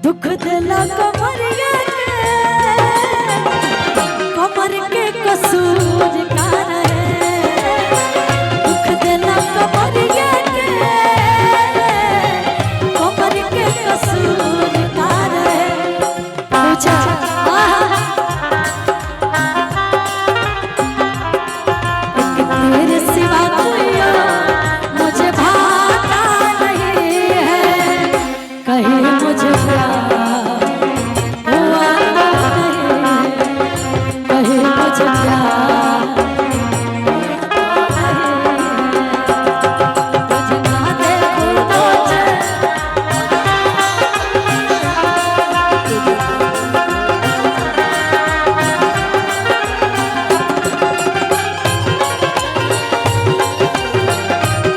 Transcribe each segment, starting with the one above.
दुख दिला कमरिया कमर के कसूर का है, दुख दिला कमरिया कमर के कसूर का है। पूछा तेरे सिवा कोई मुझे भाता नहीं है, कहीं मुझे प्यार हुआ नहीं, कहीं मुझे प्यार तुझे ना देखूं मुझे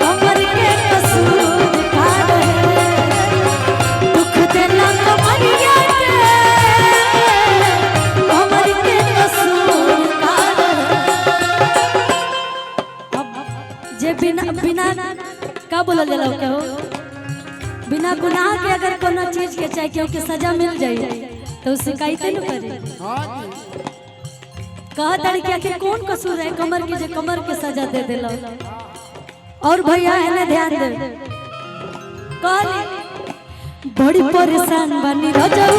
कमर के कसूर का है, दुख दिला कमरिया कमर के कसूर का है। अब जे बिना बिना का बोला जाला के हो, बिना गुनाह के अगर कोनो चीज के चाहे क्यों के सजा मिल जाए तो शिकायत न करे। कहा लड़किया के कौन कसूर है कमर की जे कमर के सजा दे देला। और भैया है ना ध्यान दे, कहली बड़ी परेशान बनी रजऊ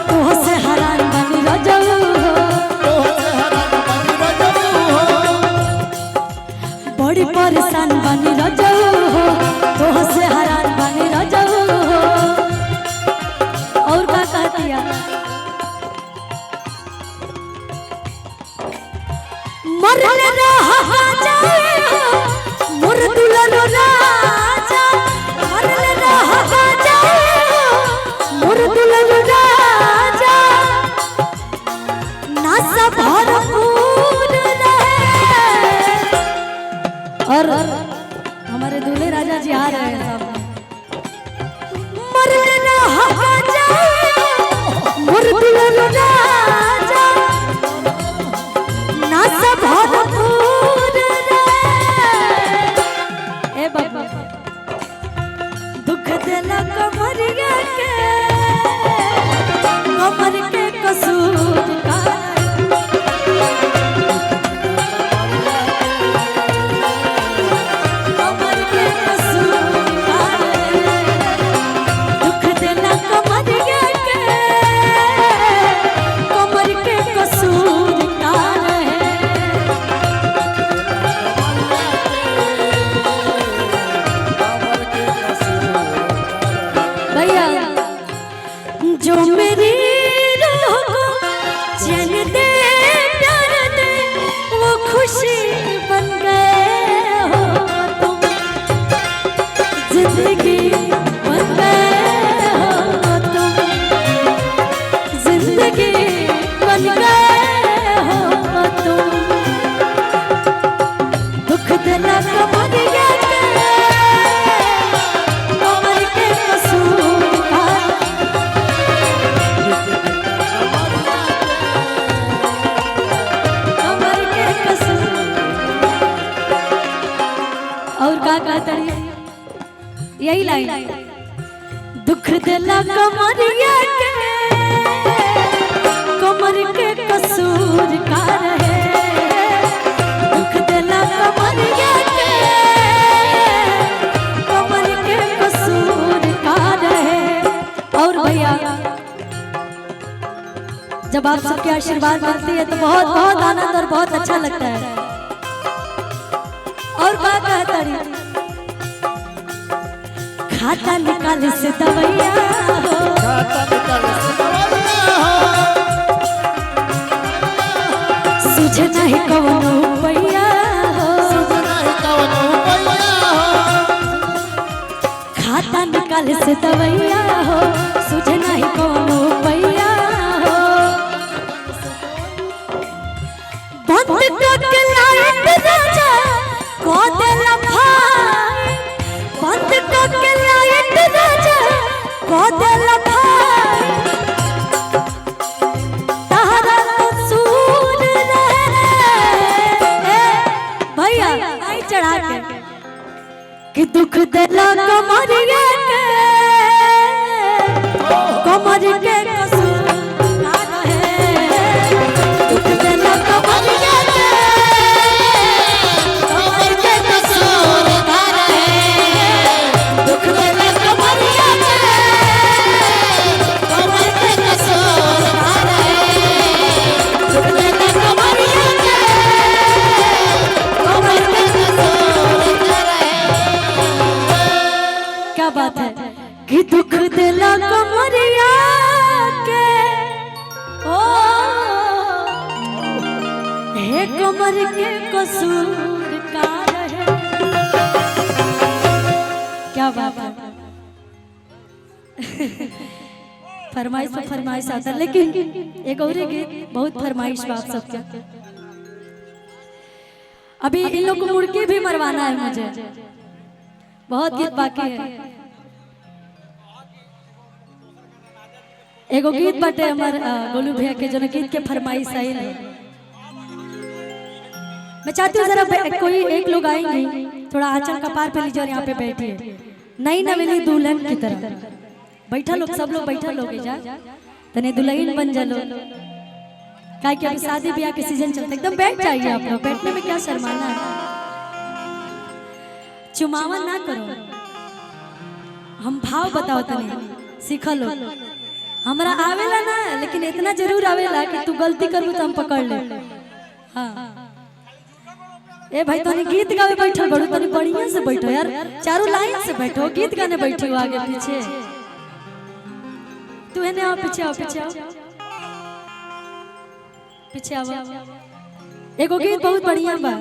तोह से हरान बनी रजऊ, बड़ी परेशान बनी रजऊ तोह से हरान बनी रजऊ। और का कहतिया मरले रहा जाए मोर दुल्हन राजा, मरले रहा जाए मोर दुल्हन राजा, नासा भरपूर रहे। और हमारे दूल्हे राजा जी आ रहे हैं साहब। मरले रहा जाए मोर दुल्हन राजा, नासा भरपूर रहे। ए बाबा दुख दिला कमरिया कमर के कसूर का कमर के कसूर का दुख दिला कमरिया कमर के कसूर का भैया। जो मेरी रूह को चैन दे प्यार दे वो खुशी बन गए हो तुम, जिंदगी बन गए हो तुम, जिंदगी बन गए हो तुम। दुख दिला कमरिया कमर के कसूर का कमर के कसूर। और का कहता है यही लाइन, दुख दिला कमरिया कमर के कसूर का रहे, दुख दिला कमरिया कमर के कसूर का रहे। और भैया जब आप सबके आशीर्वाद मिलती है तो बहुत बहुत आनंद और बहुत अच्छा लगता है। और बात कहता रही खाता निकाल से दवैया हो, सुझे नहीं कवनो पैया हो, खाता निकाल से दवैया हो, सुझे नहीं कवनो पैया हो। बंद करके लाइट राजा को देला भाई, बंद करके लाइट राजा को देला भाई, तारा कसूर रहे। भैया चढ़ा के कि दुख दिला कमरिया कमर के कसूर का रहे दुख देला कमरिया के कमर के कसूर का रहे दुख देला कमरिया के कमर के कसूर का रहे दुख देला कमरिया के कमर के कसूर का रहे। क्या बात है कि दुख दिला कमरिया के ओ हे कमर के कसूर का रहे। क्या बात है फरमाइश तो फरमाइश आता है, लेकिन एक और गीत बहुत फरमाइश बात सबके। अभी इन लोग को मुर्गी भी मरवाना है मुझे, बहुत गीत बाकी है। एगो गीत बाटे हमार गोलू भैया के जो गीत के फरमाइश आई है। मैं चाहती हूँ जरा कोई एक लोग आएंगे, थोड़ा आंचल कपार पे लीजिए और यहाँ पे बैठिए, नई नवेली दुल्हन की तरह बैठा लोग, सब लोग बैठा लोग जा तने दुल्हन बन जा लो। क्या कि अभी शादी ब्याह के सीजन चलते, एकदम बैठ जाइए आप लोग, बैठने में क्या शर्माना है। चुमावन ना करो, हम भाव बताओ तने सीख लो। हमरा आवेला ना, लेकिन इतना जरूर आवेला कि तू गलती करू तो हम पकड़ ले। हाँ ए भाई तनी गीत गावे बैठल बड़ू, तनी बढ़िया से बैठो यार, चारों लाइन से बैठो, गीत गाने बैठे हो आगे पीछे। तू है ना, पीछे आओ पीछे आओ पीछे आओ। एगो गीत बहुत बढ़िया बा,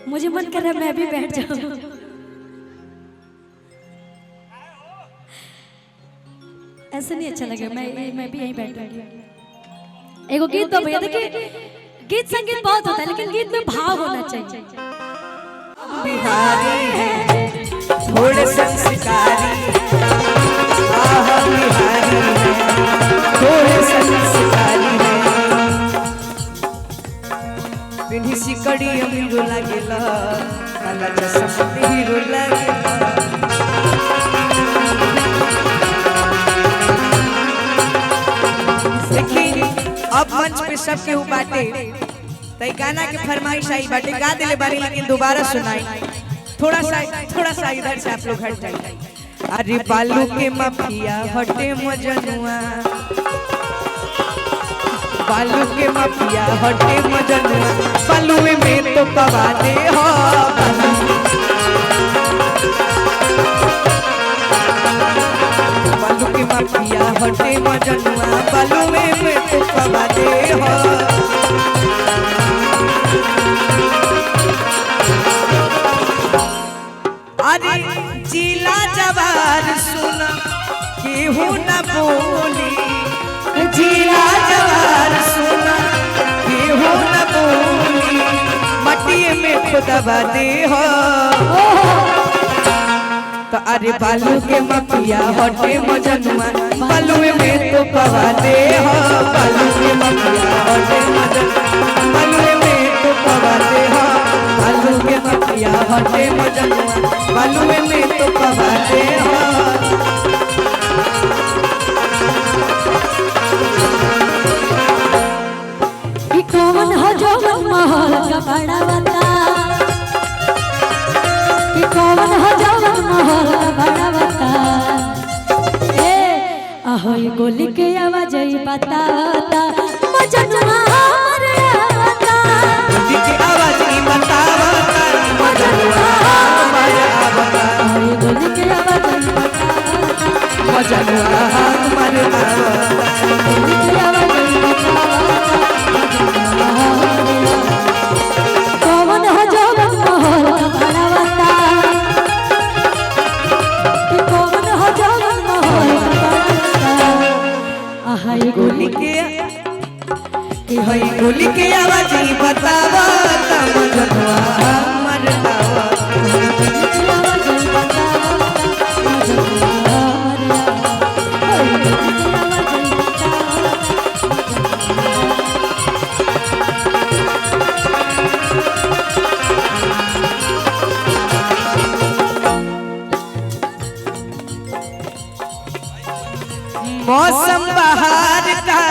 मुझे मन कर रहा है मैं भी बैठ जाऊं। ऐसे नहीं अच्छा लगे, मैं भी यहीं बैठूंगी। एगो गीत तो भैया देखिए, गीत संगीत बहुत होता है लेकिन गीत में भाव होना चाहिए। बिहारी है थोड़े संस्कारी, बिहारी है थोड़े संस्कारी है। पिन्ही सिकड़ी अमीरो लागेला, काला चश्मा हीरो लागेला। अब मंच पे सब केहू बाटे, तई गाना के फरमाइश आई बाटे, गा दिले बारी लेकिन दोबारा सुनाई। थोड़ा सा इधर से आप लोग हट जाइए। अरे बालू के माफिया हटे मजनुआ, बालू के माफिया हटे मजनुआ, बालू में तो पवा दे हो। बालू के माफिया हटे मजनुआ, बालू में तो पवा दे हो। अरे जिला जवार सुन केहू न बोली, जिला जवार सुन केहू न बोली, मट्टी में खुदबा दे हो। तो अरे बालू के माफिया हटे मजनुआ, बालू में तो पवा दे हो। बालू के माफिया हटे मजनुआ, बालू में तो पवा दे हो। बालू के माफिया हटे मजनुआ, बालू में तो पवा दे हो। कौन हो जो महल का बड़ा बता, कौन हो जो महल का बड़ा बता। ए आहो ये गोली के आवाज ही बताता, मजनुआ हमारे आता। गोली के आवाज ही बताता, मजनुआ हमारे आता। ये गोली के आवाज ही बताता, मजनुआ हमारे आता। गोली के आवाज ही बताता। कौन हो जो महल का बड़ा बता, कौन हो जो महल का बड़ा बता। आहा ये गोली के गोली के आवाज ही बतावा, मजनुआ हमारे आता। मौसम बहार का